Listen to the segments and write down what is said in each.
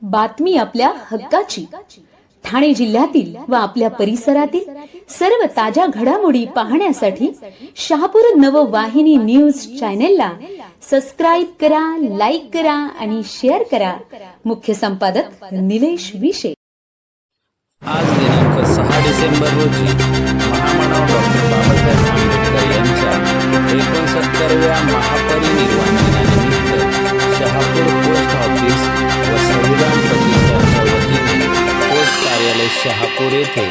बातमी आपल्या हक्काची। ठाणे जिल्ह्यातील व आपल्या परिसरातील सर्व ताज्या घडामोडी पाहण्यासाठी शहापूर नववाहिनी न्यूज चॅनेलला सबस्क्राइब करा, लाईक करा आणि शेअर करा। मुख्य संपादक निलेश विशे। आज दिनांक 6 डिसेंबर रोजी महामानव डॉक्टर बाबासाहेब आंबेडकर यांच्या 69व्या महापरिनिर्वाण दिनानिमित्त शहापूर पोस्ट ऑफिस व संविधान प्रतिष्ठानच्या वतीने पोस्ट कार्यालय शहापूर येथे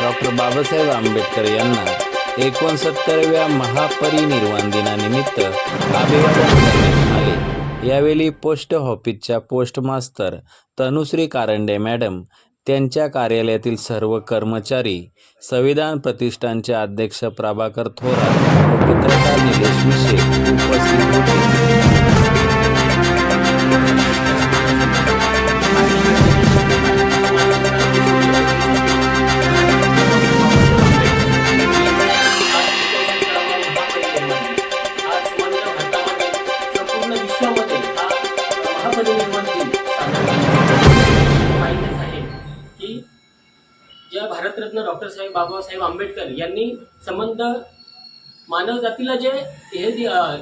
डॉक्टर बाबासाहेब आंबेडकर यांना 69व्या महापरिनिर्वाण दिनानिमित्त अभिवादन करण्यात आले। यावेळी पोस्ट ऑफिसच्या post master Tanushree Karande madam, त्यांच्या कार्यालयातील सर्व कर्मचारी, संविधान प्रतिष्ठानचे अध्यक्ष प्रभाकर थोरात व पत्रकार निलेश विशे उपस्थित होते। ज्या भारतरत्न डॉक्टर साहेब बाबासाहेब आंबेडकर यांनी संबंध मानव जातीला जे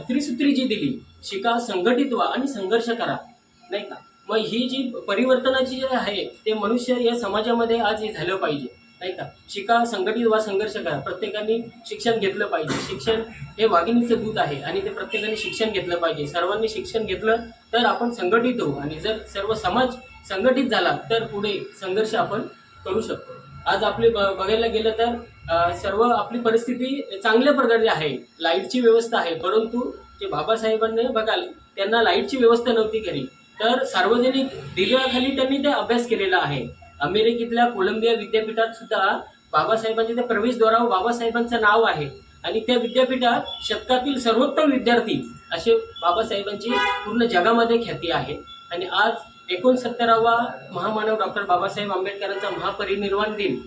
त्रिसूत्री जी दिली, शिका, संघटित व्हा आणि संघर्ष करा, नाही का। मग ही जी परिवर्तनाची जे आहे ते मनुष्य या समाजामध्ये आज हे झालं पाहिजे, नाही का। शिका, संघटित व्हा, संघर्ष करा। प्रत्येकाने शिक्षण घेतलं पाहिजे। शिक्षण हे वाघिणीचं दूध आहे आणि ते प्रत्येकाने शिक्षण घेतलं पाहिजे। सर्वांनी शिक्षण घेतलं तर आपण संघटित होऊ आणि जर सर्व समाज संघटित झाला तर पुढे संघर्ष आपण करू शकतो। आज आपले बघायला गेलं तर सर्व आपली परिस्थिती चांगल्या प्रकारे आहे। लाईटची व्यवस्था आहे, परंतु जे बाबासाहेबांनी बघाल त्यांना लाईटची व्यवस्था नव्हती घरी, तर सार्वजनिक दिव्याखाली त्यांनी ते अभ्यास केलेला आहे। अमेरिकेतल्या कोलंबिया विद्यापीठात सुद्धा बाबासाहेबांच्या त्या प्रवेशद्वारावर बाबासाहेबांचं नाव आहे आणि त्या विद्यापीठात शतकातील सर्वोत्तम विद्यार्थी असे बाबासाहेबांची पूर्ण जगामध्ये ख्याती आहे। आणि आज 69वा महामानव डॉक्टर बाबासाहेब आंबेडकरांचा महापरिनिर्वाण दिन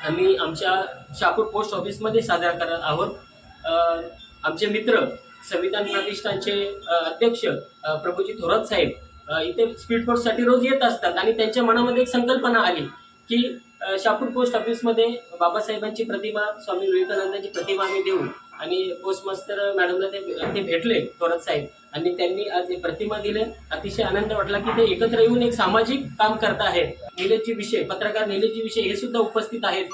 आम्ही आमच्या शहापूर पोस्ट ऑफिसमध्ये साजरा करत आहोत। आमचे मित्र संविधान प्रतिष्ठानचे अध्यक्ष प्रभूजी थोरात साहेब इथे स्पीड पोस्टसाठी रोज येत असतात आणि त्यांच्या मनामध्ये एक संकल्पना आली की शहापूर पोस्ट ऑफिसमध्ये बाबासाहेबांची प्रतिमा, स्वामी विवेकानंदांची प्रतिमा आम्ही देऊ। आणि पोस्ट मास्तर मॅडमला ते भेटले थोरात साहेब आणि त्यांनी आज एक प्रतिमा दिली। अतिशय आनंद वाटला की ते एकत्र येऊन एक सामाजिक काम करत आहेत। निलेशजी विशे, पत्रकार निलेशजी विशे हे सुद्धा उपस्थित आहेत।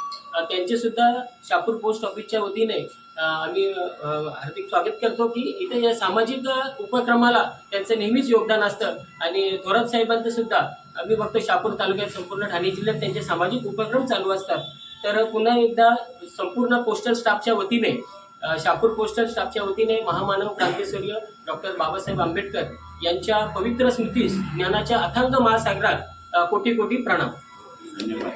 त्यांचे सुद्धा शहापूर पोस्ट ऑफिसच्या वतीने आम्ही हार्दिक स्वागत करतो की इथे या सामाजिक उपक्रमाला त्यांचं नेहमीच योगदान असतं। आणि थोरात साहेबांचं सुद्धा आम्ही बघतो शहापूर तालुक्यात, संपूर्ण ठाणे जिल्ह्यात त्यांचे सामाजिक उपक्रम चालू असतात। तर पुन्हा एकदा संपूर्ण पोस्टल स्टाफच्या वतीने, शहापूर पोस्टल स्टाफच्या वतीने महामानव क्रांतीसूर्य डॉक्टर बाबासाहेब आंबेडकर यांच्या पवित्र स्मृतीस ज्ञानाच्या अथांग महासागरात कोटी कोटी प्रणाम। धन्यवाद।